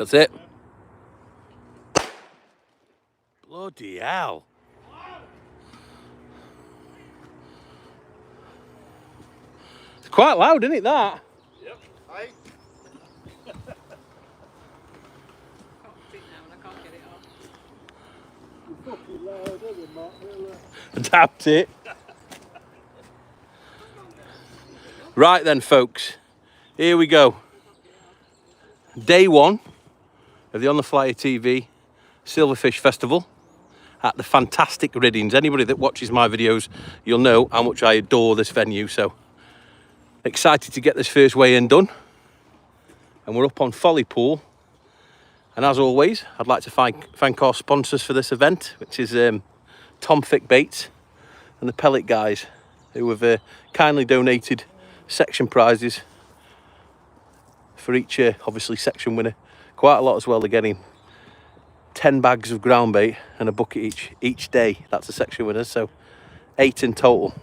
That's it. Bloody hell. It's quite loud, isn't it, that? Yep. Hey. Fucking loud, isn't it, Mark? I doubt it. Right then, folks. Here we go. Day one of the On the Flyer TV Silverfish Festival at the fantastic Riddings. Anybody that watches my videos, you'll know how much I adore this venue. So excited to get this first weigh-in done. And we're up on Folly Pool. And as always, I'd like to thank our sponsors for this event, which is Tom Thick Baits and the Pellet guys, who have kindly donated section prizes for each, obviously, section winner. Quite a lot as well. They're getting 10 bags of ground bait and a bucket each day. That's the section winners, so 8 in total.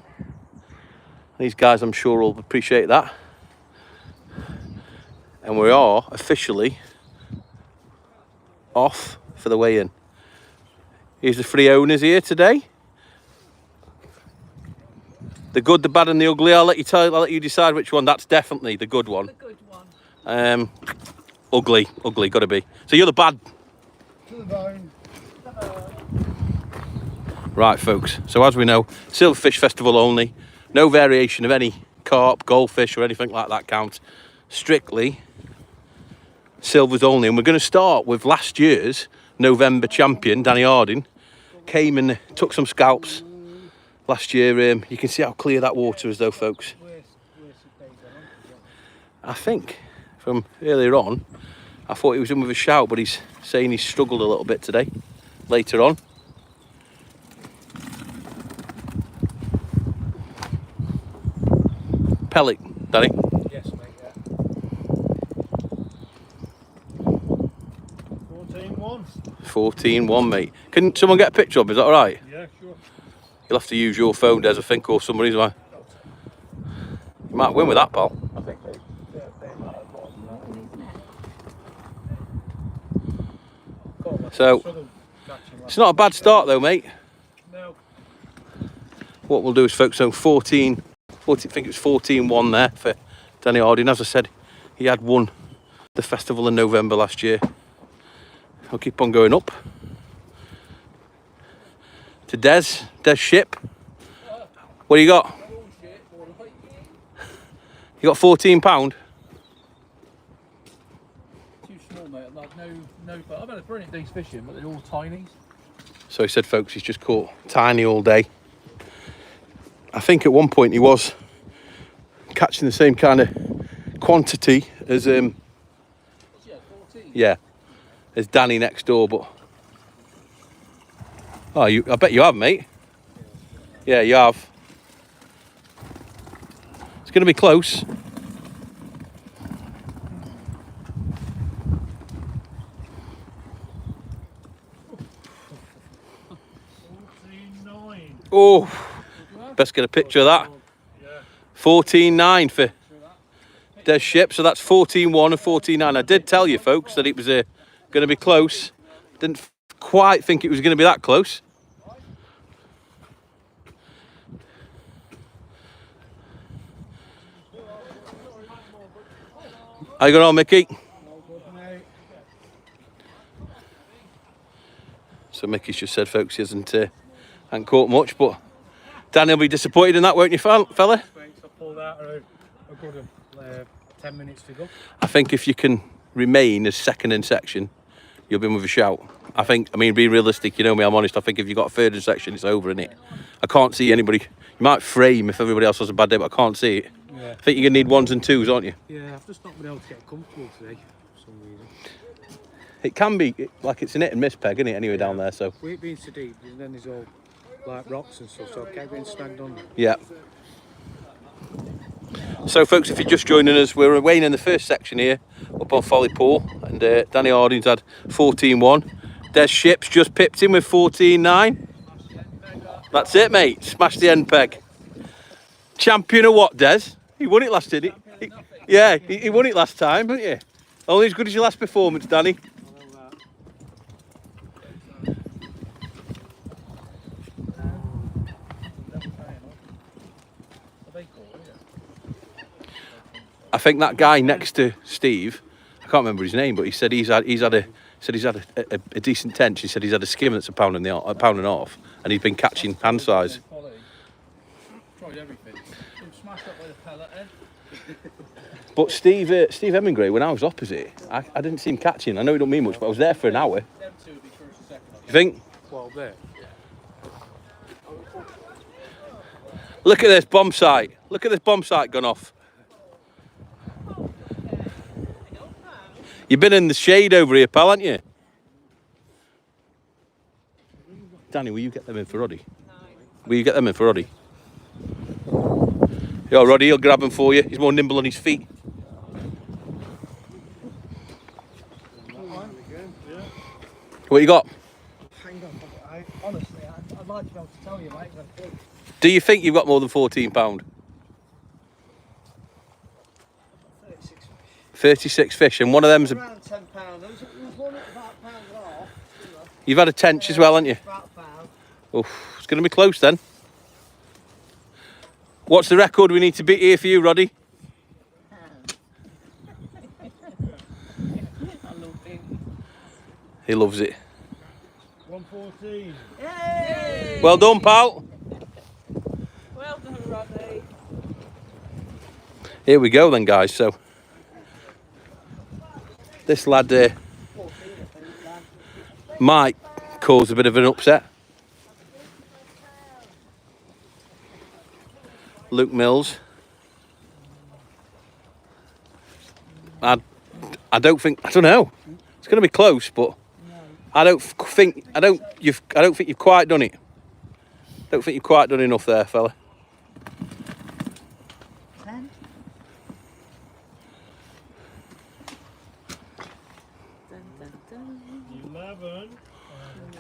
These guys, I'm sure, will appreciate that. And we are officially off for the weigh-in. Here's the 3 owners here today. The good, the bad and the ugly. I'll let you decide which one. That's definitely the good one. The good one. Ugly, gotta be. So you're the bad. To the bone. Right, folks. So as we know, Silverfish Festival only. No variation of any carp, goldfish or anything like that counts. Strictly silvers only. And we're going to start with last year's November champion, Danny Harding. Came and took some scalps last year. You can see how clear that water is though, folks. I think from earlier on, I thought he was in with a shout, but he's saying he's struggled a little bit today, later on. Pellet, Danny? Yes, mate, yeah. 14-1. 14-1, mate. Can someone get a picture of him? Is that all right? Yeah, sure. You'll have to use your phone, Des, I think, or somebody's. You might win with that, pal. I think they might have bought that. So, it's not a bad start though, mate. No. What we'll do is, folks, so 14, I think it was 14-1 there for Danny Harding. As I said, he had won the festival in November last year. I'll keep on going up to Des Ship. What do you got? You got £14? Too small, mate. Like no. But I've had a brilliant day's fishing, but they're all tiny. So he said, folks, he's just caught tiny all day. I think at one point he was catching the same kind of quantity as Yeah, 14. yeah, as Danny next door, but I bet you have, mate. Yeah, you have. It's going to be close. Oh, best get a picture of that. 14-9 for Des Ship, so that's 14-1 and 14-9. I did tell you, folks, that it was going to be close. Didn't quite think it was going to be that close. How you going on, Mickey? So Mickey's just said, folks, he hasn't caught much, but Danny will be disappointed in that, won't you, fella? I pulled out a good 10 minutes to go. I think if you can remain as second in section, you'll be in with a shout. I mean, be realistic, you know me, I'm honest. I think if you've got a third in section, it's over, innit? I can't see anybody. You might frame if everybody else has a bad day, but I can't see it. Yeah. I think you're going to need 1s and 2s, aren't you? Yeah, I've just not been able to get comfortable today for some reason. It can be, like it's an hit and miss peg, isn't it, anyway, down there, so. We've been so deep, and then there's all like rocks and stuff, so I kept getting snagged on. Yeah. So, folks, if you're just joining us, we're weighing in the first section here, up on Folly Pool, and Danny Harding's had 14-1. Des Ship's just pipped in with 14-9. That's it, mate. Smash the end peg. Champion of what, Des? He won it last, didn't he? Yeah, he won it last time, didn't you? Only as good as your last performance, Danny. I think that guy next to Steve, I can't remember his name, but he said he's had a decent tench. He said he's had a skim that's a pound and a half, and he's been catching hand size. Tried everything. Been smashed up with a pellet head. But Steve Hemingway, when I was opposite, I didn't see him catching. I know he don't mean much, but I was there for an hour. Them two would be first and second. You think? Well, there. Look at this bomb sight. Look at this bomb sight gone off. You've been in the shade over here, pal, haven't you? Danny, will you get them in for Roddy? Will you get them in for Roddy? Yo, Roddy, he'll grab them for you. He's more nimble on his feet. What you got? Hang on, honestly, I'd like to be able to tell you, mate. Do you think you've got more than £14? 36 fish. 36 fish, and one of them's Around £10. There was one at about £1.5. You've had a tench as well, haven't you? About £1. Oof, it's going to be close then. What's the record we need to beat here for you, Roddy? He loves it. 114. Yay! Well done, pal. Well done, Rodney. Here we go then, guys. So this lad might cause a bit of an upset. Luke Mills. I don't know. It's going to be close, but I don't think you've quite done it. Don't think you've quite done enough there, fella. 10.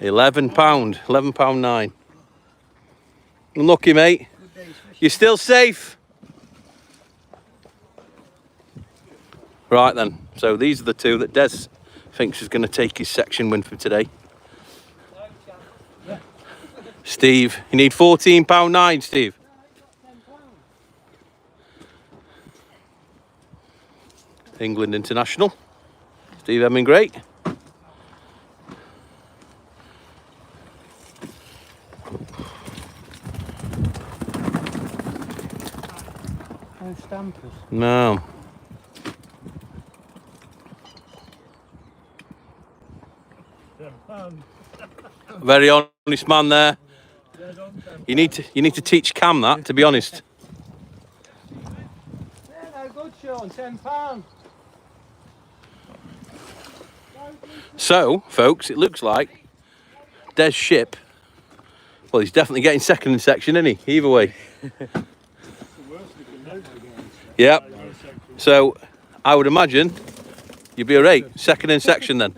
£11.9. Unlucky, mate. You're still safe. Right then, so these are the two that Des thinks is going to take his section win for today. Steve, you need £14.9, Steve. England international. Steve Hemingway. No stampers. No. Very honest man there. You need to teach Cam that, to be honest. Yeah, no good, Sean. £10. So, folks, it looks like Des Ship. Well, he's definitely getting second in section, isn't he? Either way. Yep. So, I would imagine you'd be all right. Second in section then.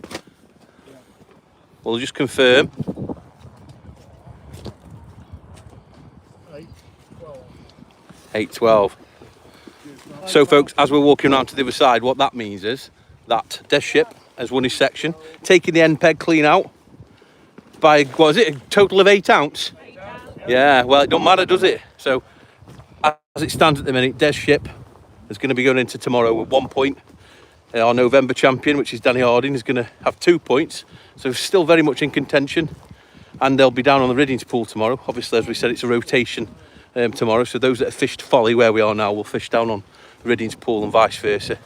We'll just confirm. 8-12. So, folks, as we're walking around to the other side, what that means is that Des Ship has won his section, taking the end peg clean out by, what was it, a total of 8 ounce? Yeah, well, it don't matter, does it? So, as it stands at the minute, Des Ship is going to be going into tomorrow with 1 point. Our November champion, which is Danny Harding, is going to have 2 points. So still very much in contention. And they'll be down on the Riddings pool tomorrow. Obviously, as we said, it's a rotation tomorrow. So those that have fished Folly, where we are now, will fish down on Riddings pool and vice versa.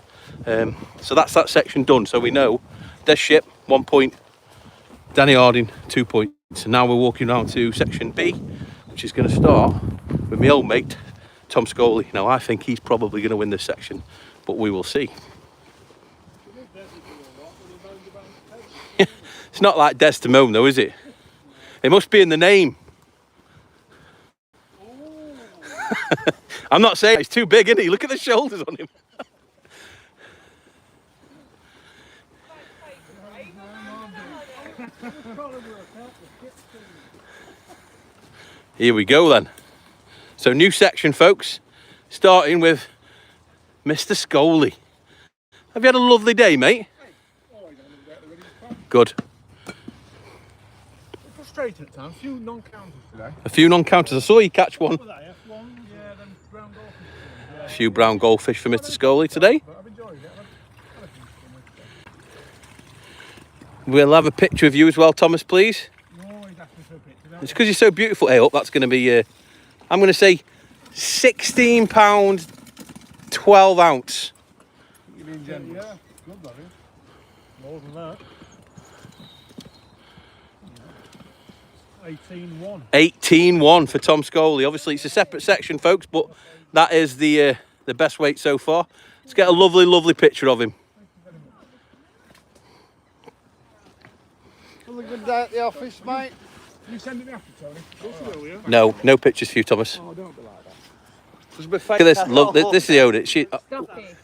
So that's that section done. So we know Des Ship, 1 point. Danny Harding, 2 points. And now we're walking around to section B, which is going to start with my old mate, Tom Scully. Now, I think he's probably going to win this section, but we will see. It's not like Des to moan though, is it? It must be in the name. I'm not saying he's too big, isn't he? Look at the shoulders on him. Here we go then. So new section, folks, starting with Mr. Scully. Have you had a lovely day, mate? Good. Frustrating at times. A few non-counters today. A few non-counters. I saw you catch one. What were they? F1? Yeah, then brown goldfish. A few brown goldfish for Mr. Scully today. But I've enjoyed it. We'll have a picture of you as well, Thomas, please. You always ask me for a picture, don't It's because you're so beautiful. Hey, up, that's going to be, I'm going to say, £16, 12 ounce. you? Being generous. Yeah, good, that is. More than that. 18-1. 18-1 for Tom Scully. Obviously, it's a separate section, folks, but that is the best weight so far. Let's get a lovely, lovely picture of him. Have a good day at the office, mate. Can you send it me after, Tony? Of course I will, yeah. No, no pictures for you, Thomas. Oh, don't be like that. Look at this. Look, this is the Odin.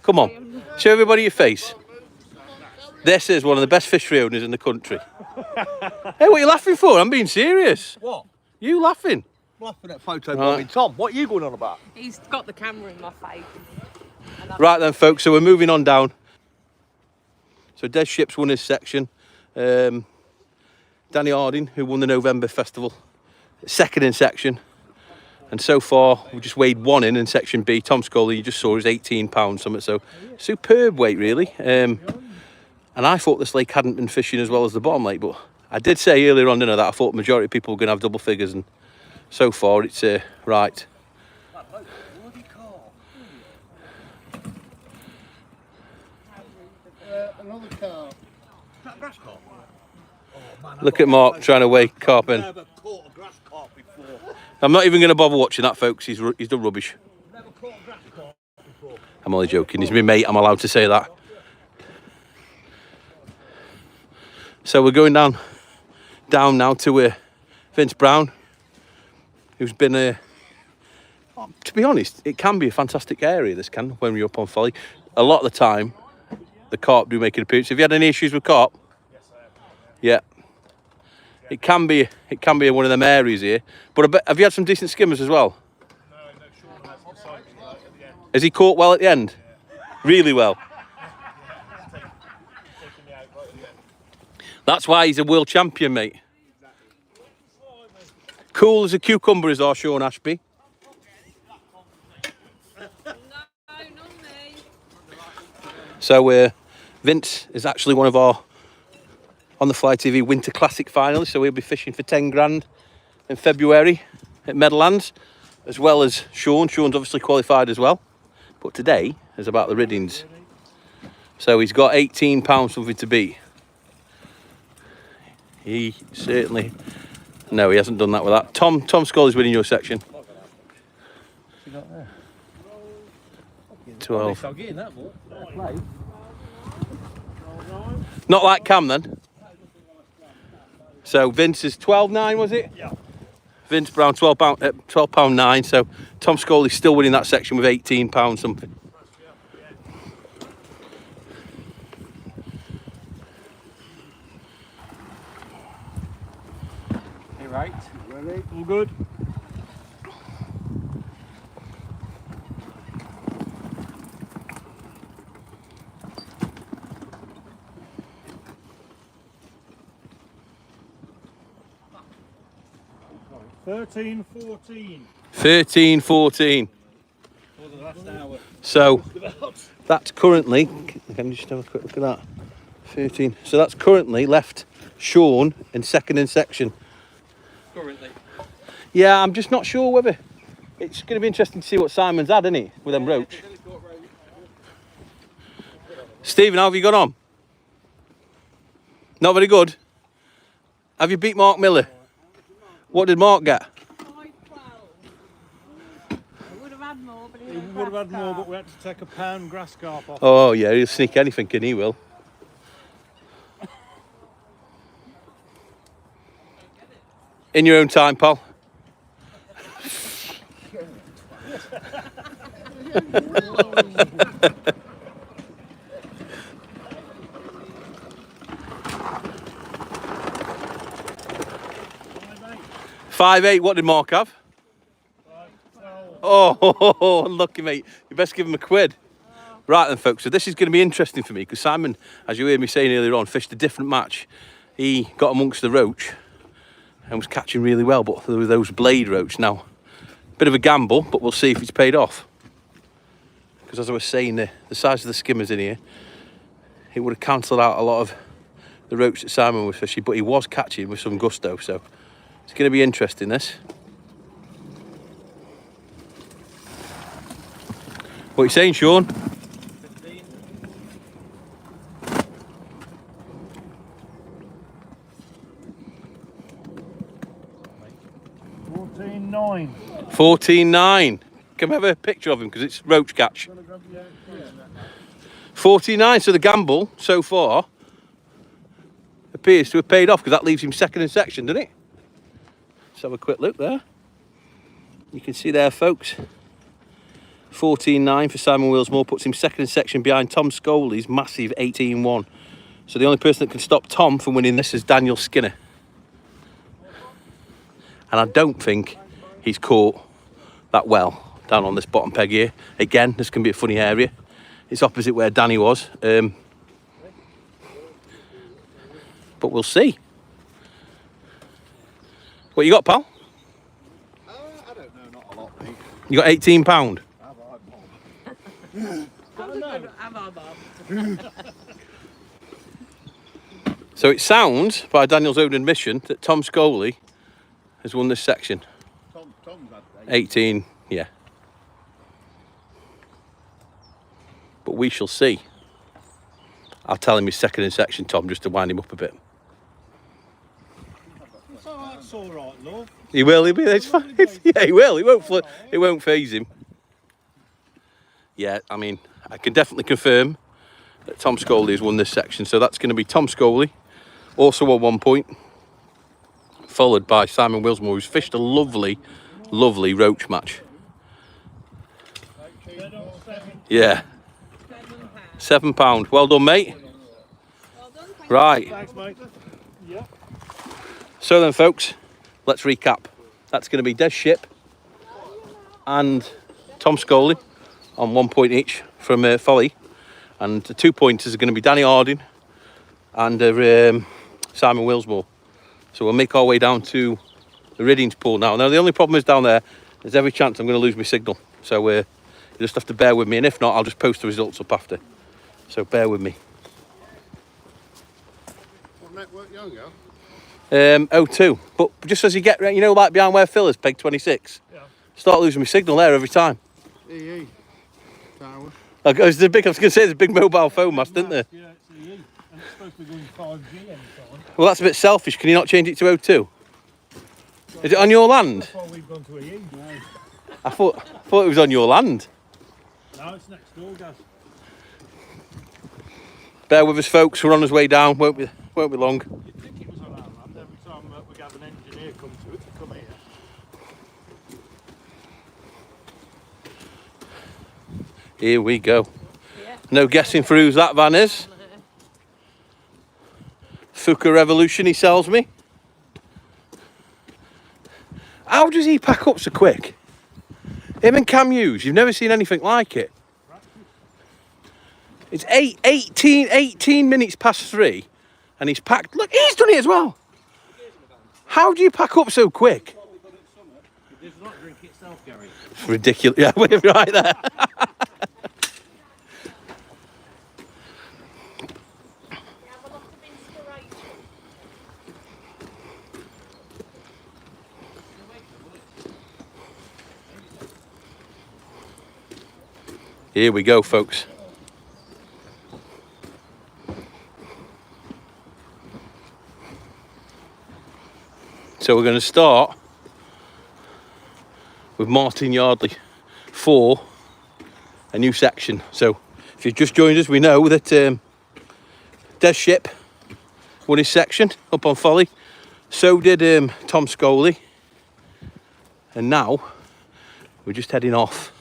Come on, show everybody your face. This is one of the best fishery owners in the country. Hey, what are you laughing for? I'm being serious. What? You laughing? I'm laughing at photo Right. bombing. Tom, what are you going on about? He's got the camera in my face. Right then, folks, so we're moving on down. So Des Ships won his section. Danny Harding, who won the November Festival, second in section. And so far, we just weighed one in section B. Tom Scully, you just saw, is £18 something. So superb weight, really. And I thought this lake hadn't been fishing as well as the bottom lake, but I did say earlier on, didn't I, that I thought the majority of people were going to have double figures, and so far it's right. Another carp. That grass carp? Look at Mark trying to weigh carp in. Never caught a grass carp before. I'm not even going to bother watching that, folks. He's done rubbish. Never caught a grass carp before. I'm only joking. He's my mate. I'm allowed to say that. So we're going down now to Vince Brown, who's been to be honest, it can be a fantastic area, this can, when you're up on folly. A lot of the time, the carp do make an appearance. Have you had any issues with carp? Yes, I have. Yeah. It can be one of them areas here. But I bet, have you had some decent skimmers as well? No, Sean has decided at the end. Has he caught well at the end? Really well. Taking me out right at the end. That's why he's a world champion, mate. Cool as a cucumber is our Sean Ashby. No, not me. So Vince is actually one of our On the Fly TV Winter Classic finalists. So we'll be fishing for 10 grand in February at Meadowlands, as well as Sean. Sean's obviously qualified as well. But today is about the Riddings. So he's got £18 something to beat. He certainly... No, he hasn't done that with that. Tom Scully's winning your section. 12. I'll get in that ball. Not like Cam then. So Vince is 12.9, was it? Yeah. Vince Brown £12.9. So Tom Scully's still winning that section with £18 something. Hey, right. Ready? All good. Thirteen, 14. 13-14. For the last hour. So that's currently, can you just have a quick look at that? 13. So that's currently left Sean in second in section. Currently. Yeah, I'm just not sure whether it's going to be interesting to see what Simon's had, isn't it, with them roach. Stephen, how have you got on? Not very good. Have you beat Mark Miller? What did Mark get? 5.12. I would have had more, but he We would have had more, but we had to take a pound grass carp off. Oh yeah, he'll sneak anything, and he will. In your own time, pal. $5.8. What did Mark have? Oh, unlucky, mate. You best give him a quid. Right then, folks, so this is going to be interesting for me because Simon, as you heard me saying earlier on, fished a different match. He got amongst the roach and was catching really well, but there were those blade roach. Now, bit of a gamble, but we'll see if it's paid off. Because as I was saying, the size of the skimmers in here, it would have cancelled out a lot of the roach that Simon was fishing, but he was catching with some gusto, so it's going to be interesting, this. What are you saying, Sean? 15. 14.9. 14.9. Can we have a picture of him because it's roach catch? 49. So the gamble so far appears to have paid off because that leaves him second in section, doesn't it? Let's have a quick look there. You can see there, folks. 14.9 for Simon Willsmore puts him second in section behind Tom Scoley's massive 18.1. So the only person that can stop Tom from winning this is Daniel Skinner. And I don't think he's caught that well down on this bottom peg here. Again, this can be a funny area. It's opposite where Danny was. But we'll see. What you got, pal? I don't know, not a lot, mate. You got £18? So it sounds, by Daniel's own admission, that Tom Scoley has won this section. Tom's had 18, yeah. But we shall see. I'll tell him he's second in section, Tom, just to wind him up a bit. It's all right, love. He will, he'll be, it's fine. Yeah, he will, it won't faze him. Yeah, I mean, I can definitely confirm that Tom Scoley has won this section. So that's going to be Tom Scoley, also on 1 point, followed by Simon Willsmore, who's fished a lovely, lovely roach match. Yeah. £7. Well done, mate. Well done, thank Right. Thanks, mate. Yeah. So then, folks, let's recap. That's going to be Des Ship and Tom Scoley on 1 point each from Folly. And the 2 pointers are going to be Danny Harding and Simon Willsmore. So we'll make our way down to the Riddings pool now. Now, the only problem is down there's every chance I'm going to lose my signal. So you just have to bear with me. And if not, I'll just post the results up after. So bear with me. What network you on, girl? 02. But just as you get, you know, like behind where Phil is, peg 26, Yeah. start losing my signal there every time. EE. Tower. I was going to say, there's a big mobile phone mast, isn't there? Yeah, it's EE. And it's supposed to be going 5G anytime. Well, that's a bit selfish. Can you not change it to 02? Is it on your land? That's why we've gone to EE. No, I thought it was on your land. no, it's next door, guys. Bear with us, folks. We're on his way down. Won't be long. You'd think it was on our land every time we have an engineer come here. Here we go. Yeah. No guessing for whose that van is. Fuka Revolution, he sells me. How does he pack up so quick? Him and Cam Hughes, you've never seen anything like it. It's 18 minutes past 3 and he's packed. Look, he's done it as well. How do you pack up so quick? It does not drink itself, Gary. It's ridiculous. Yeah, we're right there. Here we go, folks. So we're going to start with Martin Yardley for a new section. So if you've just joined us, we know that Des Ship won his section up on Folly. So did Tom Scoley. And now we're just heading off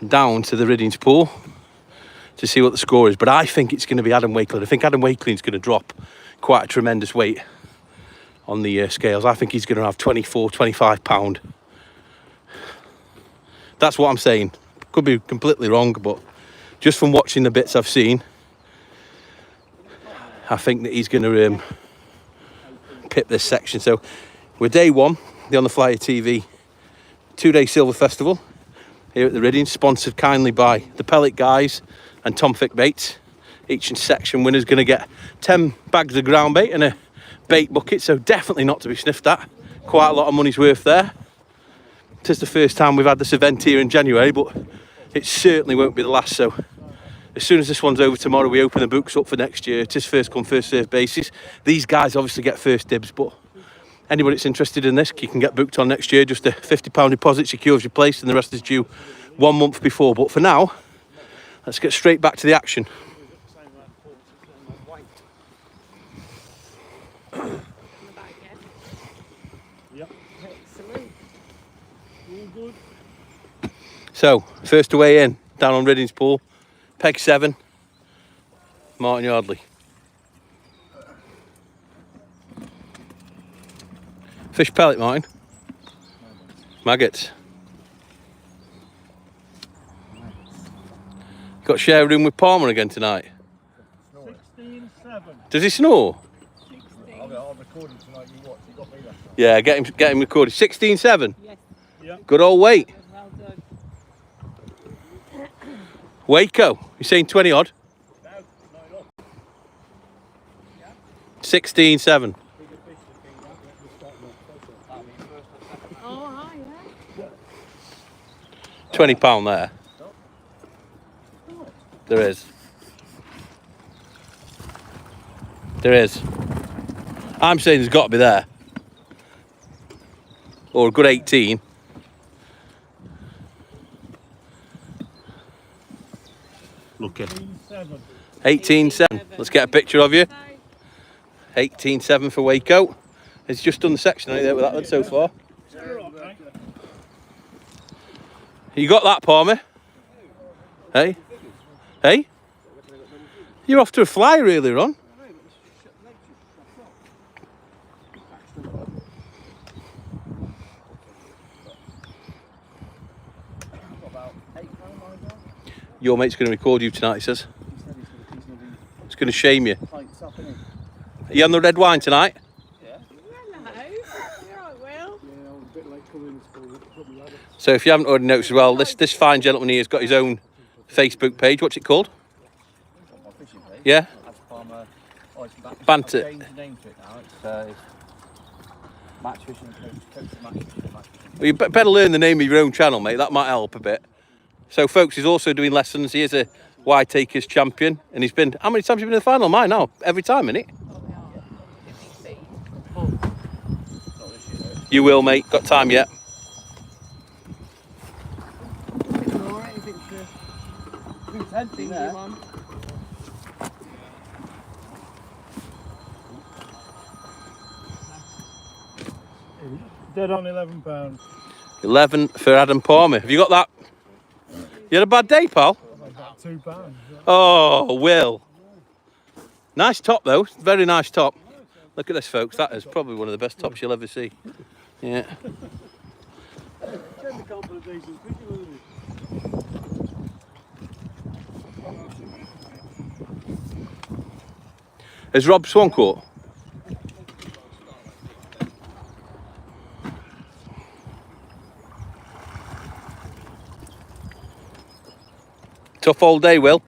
down to the Riddings pool to see what the score is. But I think it's going to be Adam Wakelin. I think Adam Wakelin's going to drop quite a tremendous weight on the scales. I think he's going to have 24, 25 pound. That's what I'm saying. Could be completely wrong, but just from watching the bits I've seen, I think that he's going to pip this section. So we're day one, the On the Flyer TV 2-day silver festival here at the Riddings, sponsored kindly by the Pellet Guys and Tom Fick Baits. Each section winner's going to get 10 bags of ground bait and a bait bucket, so definitely not to be sniffed at. Quite a lot of money's worth there. It is the first time we've had this event here in January, but it certainly won't be the last. So as soon as this one's over tomorrow, we open the books up for next year. It is first come, first served basis. These guys obviously get first dibs, but anybody that's interested in this, you can get booked on next year. Just a £50 deposit secures your place, and the rest is due 1 month before. But for now, let's get straight back to the action. So, first away in, down on Riddings Pool, peg 7, Martin Yardley. Fish pellet, Martin. Maggots. Got share room with Palmer again tonight. 16-7. Does he snore? I'm recording tonight. You watch. You got me last night. Yeah, get him recorded. 16-7. Yes. Yeah. Good old weight. Well done. Waco, you're saying 20 odd? No, not enough. 16-7. Oh, hi, yeah. £20 there. There is. There is. I'm saying there's got to be there. Or a good 18. Lucky. 18-7. Let's get a picture of you. 18-7 for Waco. He's just done the section right there with that one so far. You got that, Palmer? Hey? Hey? You're off to a fly earlier on. Your mate's going to record you tonight, he says. It's going to shame you. Are you on the red wine tonight? Hello. You're right, Will. So if you haven't already noticed as well, this fine gentleman here has got his own Facebook page. What's it called? My fishing page. Yeah? That's Palmer. Banter. I've changed the name to it now. It's Match Fishing Coach Match Fishing. Well, you better learn the name of your own channel, mate. That might help a bit. So, folks, he's also doing lessons. He is a Y Takers champion, and he's been. How many times have you been in the final? Mine now. Every time, isn't it? You will, mate. Got time yet? Alright, if it's the thingy one. Dead on £11. 11 for Adam Palmer. Have you got that? You had a bad day, pal? About £2. Oh, Will. Nice top, though. Very nice top. Look at this, folks. That is probably one of the best tops you'll ever see. Yeah. Is Rob Swan caught? Tough all day, Will.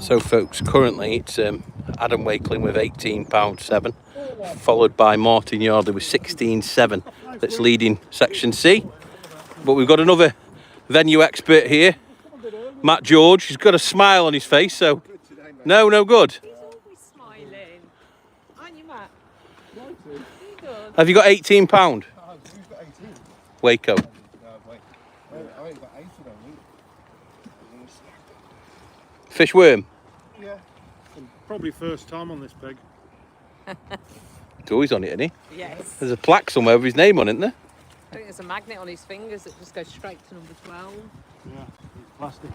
So, folks, currently it's Adam Wakeling with £18.7, followed by Martin Yardley with 16.7. That's leading Section C. But we've got another venue expert here, Matt George. He's got a smile on his face, so no good. He's always smiling. Aren't you, Matt? You good? Have you got £18? Who's got 18? Waco. I ain't got 80 on you. Fish worm. Yeah. Probably first time on this peg. He's always on it, isn't he? Yes. There's a plaque somewhere with his name on it, isn't there? I think there's a magnet on his fingers that just goes straight to number 12. Yeah, it's plastic.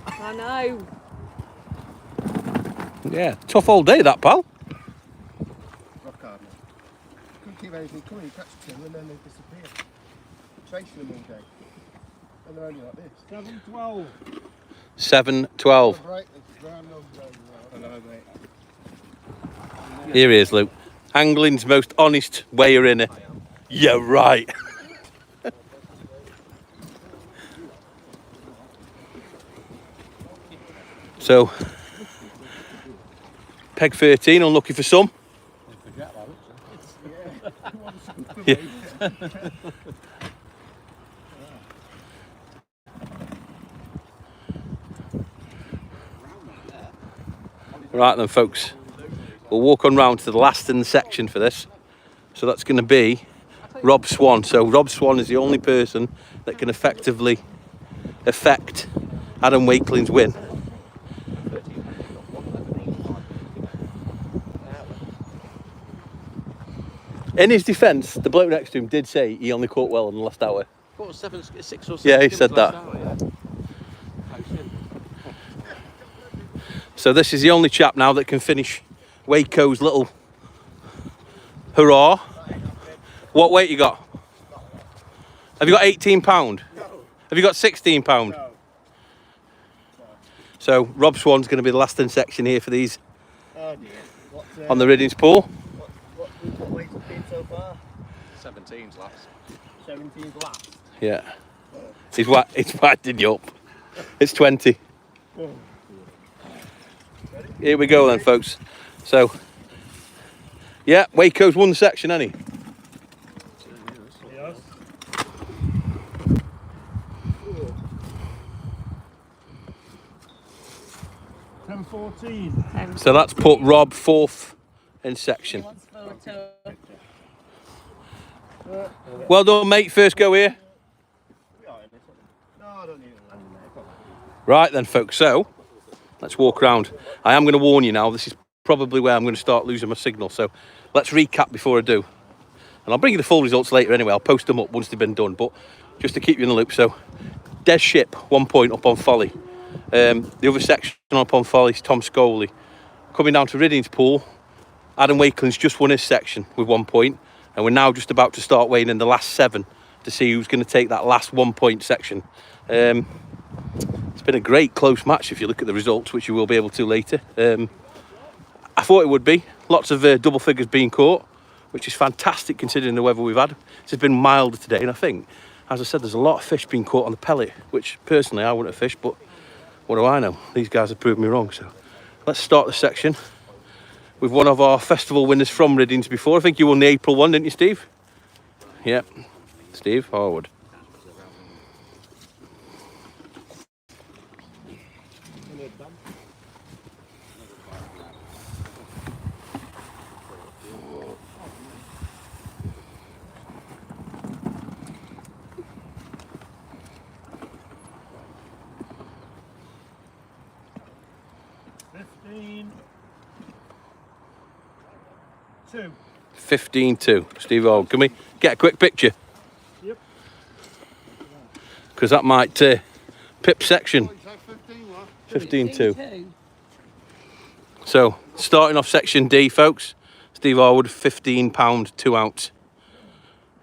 I know. Yeah, tough all day that, pal. Rock hard, mate. believe anything coming, you catch two and then they disappear. Chasing them all day. And they're only like this. 7-12. 7-12. Right, it's round numbers over there. I know, mate. Here he is, Luke. Angling's most honest weigher in it. Yeah, right. So, peg 13, unlucky for some. Yeah. Right then, folks. We'll walk on round to the last in the section for this. So that's going to be Rob Swan. So Rob Swan is the only person that can effectively affect Adam Wakeling's win. In his defence, the bloke next to him did say he only caught well in the last hour. What, 6 or 7? Yeah, he said that. So this is the only chap now that can finish Waco's little hurrah. What weight you got? Have you got £18? No. Have you got £16? No. So Rob Swan's going to be the last in section here for these on the Riddings pool. What weight's it been so far? 17's last. 17's last. Yeah. It's winding you up. It's 20. Here we go then, folks. So, yeah, Waco's won the section, hasn't he? Yes. 10-14. So that's put Rob 4th in section. Well done, mate. First go here. Right then, folks. So, let's walk around. I am going to warn you now, this is probably where I'm going to start losing my signal. So, let's recap before I do. And I'll bring you the full results later anyway. I'll post them up once they've been done. But just to keep you in the loop. So, Des Ship, 1 point up on Folly. The other section up on Folly is Tom Scoley. Coming down to Riddings pool, Adam Wakeling's just won his section with 1 point. And we're now just about to start weighing in the last 7 to see who's going to take that last 1 point section. It's been a great close match if you look at the results, which you will be able to later. I thought it would be. Lots of double figures being caught, which is fantastic considering the weather we've had. It's been milder today, and I think, as I said, there's a lot of fish being caught on the pellet, which personally I wouldn't have fished, but what do I know? These guys have proved me wrong. So let's start the section with one of our festival winners from Riddings before. I think you won the April one, didn't you, Steve? Yep. Steve Harwood. Two. 15-2. Steve Harwood. Can we get a quick picture? Yep. Because that might pip section. 15-2. So, starting off section D, folks. Steve Harwood, £15, 2 ounce.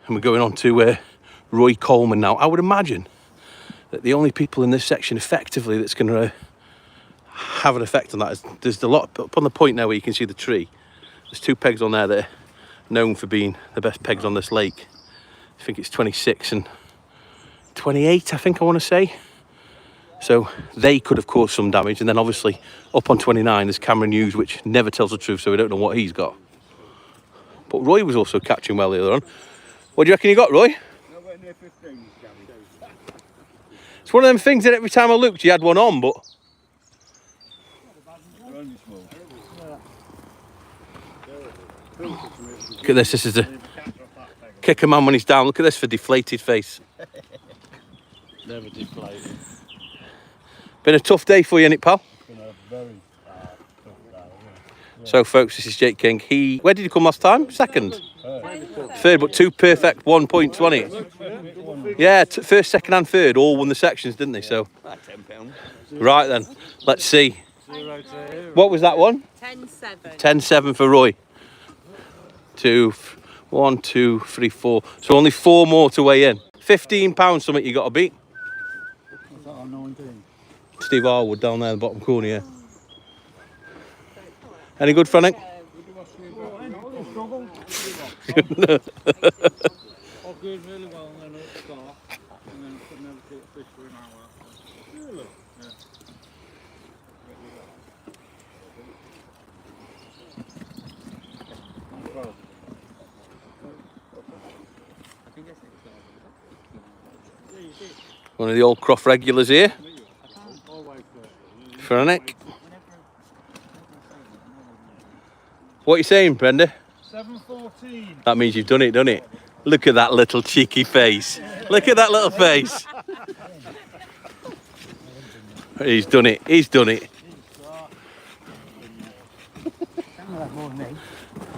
And we're going on to Roy Coleman now. I would imagine that the only people in this section effectively that's going to have an effect on that is there's a lot up on the point now where you can see the tree. There's 2 pegs on there that are known for being the best pegs on this lake. I think it's 26 and 28, I think I want to say. So they could have caused some damage. And then obviously up on 29, there's Cameron Hughes, which never tells the truth, so we don't know what he's got. But Roy was also catching well the other on. What do you reckon you got, Roy? Nowhere near 15, It's one of them things that every time I looked, you had one on, but... Look at this, this is a kick a man when he's down. Look at this for deflated face. Never deflated. Been a tough day for you, innit, pal? Been a very tough day. So, folks, this is Jake King. Where did he come last time? Second? Third, but 2 perfect 1 points, wasn't it? Yeah, first, second and third all won the sections, didn't they? So, £10. right then, let's see. What was that one? 10-7. 10-7 for Roy. 1, 2, 3, 4. So only 4 more to weigh in. £15 something you got to beat. What's that on 19? Steve Harwood down there in the bottom corner here. Any good, Frank? I'll go really well and then up start. And then I could never caught a fish for an hour after. Really? Yeah. One of the old Croft regulars here. Frank. What are you saying, Brenda? 7:14. That means you've done it, doesn't it? Look at that little cheeky face. Look at that little face. He's done it. He's done it.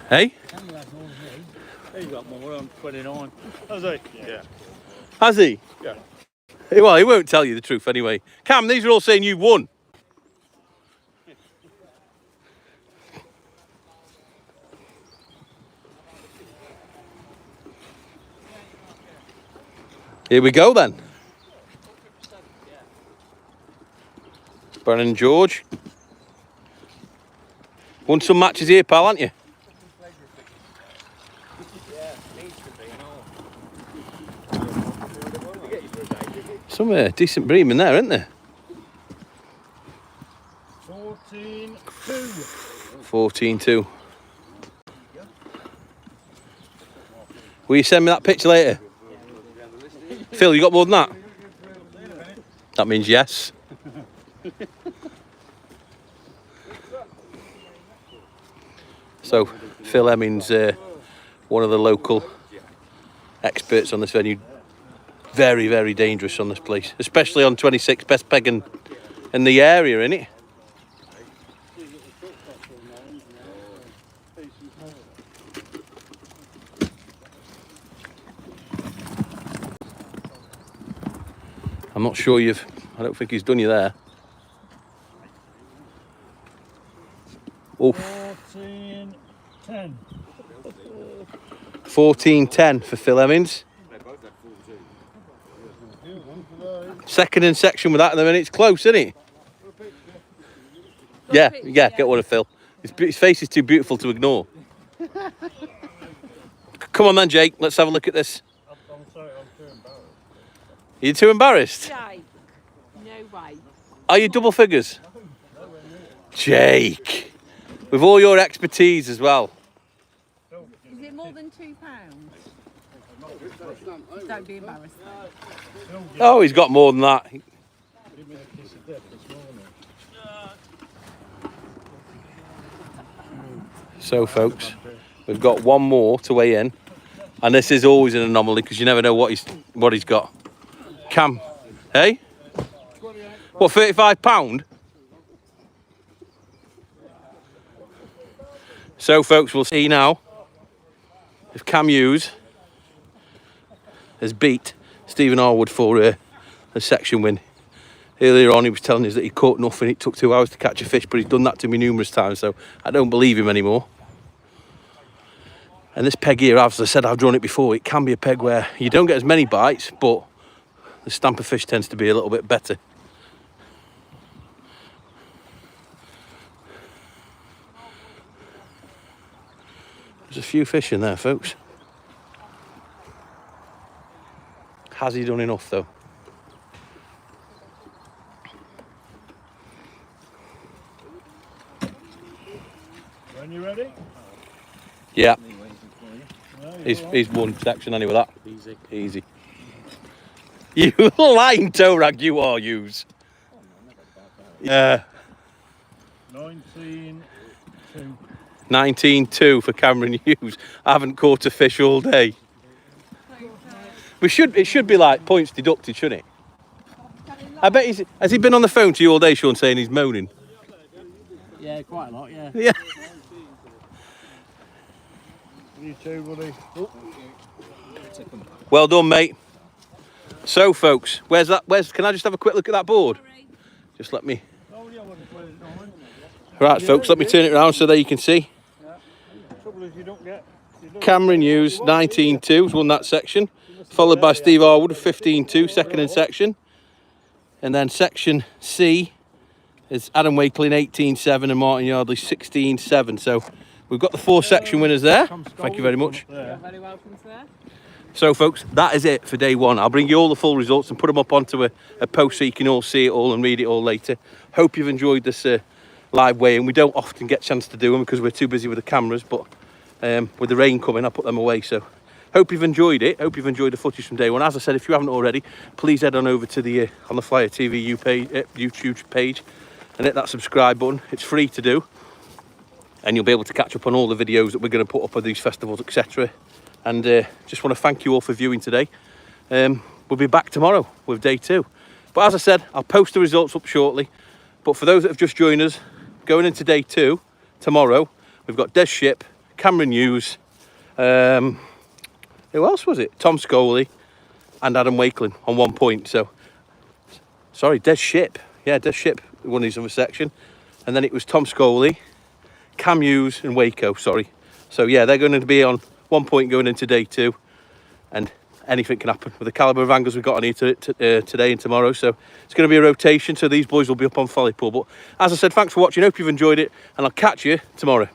Hey? He's got more on 29. Has he? Yeah. Has he? Yeah. Well, he won't tell you the truth anyway. Cam, these are all saying you won. Here we go then. Brennan and George. Won some matches here, pal, haven't you? Some decent bream in there, isn't there? 14-2. 14-2. Will you send me that picture later? Phil, you got more than that? That means yes. So, Phil Hemmings, one of the local experts on this venue. Very, very dangerous on this place, especially on 26, best peg in the area, innit? I'm not sure I don't think he's done you there. Oof. 14-10. 14-10 for Phil Hemmings. Second in section with that at the minute. It's close, isn't it? Yeah, get one of Phil. His face is too beautiful to ignore. Come on then, Jake. Let's have a look at this. I'm sorry, I'm too embarrassed. You're too embarrassed? Jake, no way. Are you double figures? Jake, with all your expertise as well. Is it more than £2? Don't be embarrassed. Oh, he's got more than that. So, folks, we've got one more to weigh in, and this is always an anomaly because you never know what he's got. Cam, hey? What, £35? So, folks, we'll see now if Cam Hughes has beat Stephen Harwood for a section win. Earlier on, he was telling us that he caught nothing. It took 2 hours to catch a fish, but he's done that to me numerous times, so I don't believe him anymore. And this peg here, as I said, I've drawn it before. It can be a peg where you don't get as many bites, but the stamp of fish tends to be a little bit better. There's a few fish in there, folks. Has he done enough, though? When you ready? Yeah. He's one section anyway, that. Easy. Easy. You lying toe rag, you are, Hughes. Yeah. 19-2. 19-2 for Cameron Hughes. I haven't caught a fish all day. It should be like points deducted, shouldn't it? I bet has he been on the phone to you all day, Sean, saying he's moaning? Yeah, quite a lot, yeah. Yeah. You too, buddy. Well done, mate. So, folks, can I just have a quick look at that board? Just let me. Right, folks, let me turn it around so that you can see. Trouble is you don't get Cameron Hughes, 19.2, has won that section. Followed by Steve Harwood, 15.2, second in section. And then section C is Adam Wakeling, 18.7, and Martin Yardley, 16.7. So we've got the 4 section winners there. Thank you very much. You're very welcome, sir. So folks, that is it for day 1. I'll bring you all the full results and put them up onto a post so you can all see it all and read it all later. Hope you've enjoyed this live weigh-in. We don't often get a chance to do them because we're too busy with the cameras, but with the rain coming, I put them away. So hope you've enjoyed it. Hope you've enjoyed the footage from day 1. As I said, if you haven't already, please head on over to the On the Flyer TV YouTube page and hit that subscribe button. It's free to do, and you'll be able to catch up on all the videos that we're going to put up of these festivals, etc. And just want to thank you all for viewing today. We'll be back tomorrow with day 2. But as I said, I'll post the results up shortly. But for those that have just joined us, going into day 2 tomorrow, we've got Des Ship, Cameron Hughes, who else was it? Tom Scoley and Adam Wakeling on 1 point. So, sorry, Des Ship. Yeah, Des Ship won his other section. And then it was Tom Scoley, Cam Hughes and Waco, sorry. So yeah, they're going to be on 1 point going into day 2. And anything can happen with the calibre of angles we've got on here today and tomorrow. So it's going to be a rotation. So these boys will be up on Follypool. But as I said, thanks for watching. Hope you've enjoyed it. And I'll catch you tomorrow.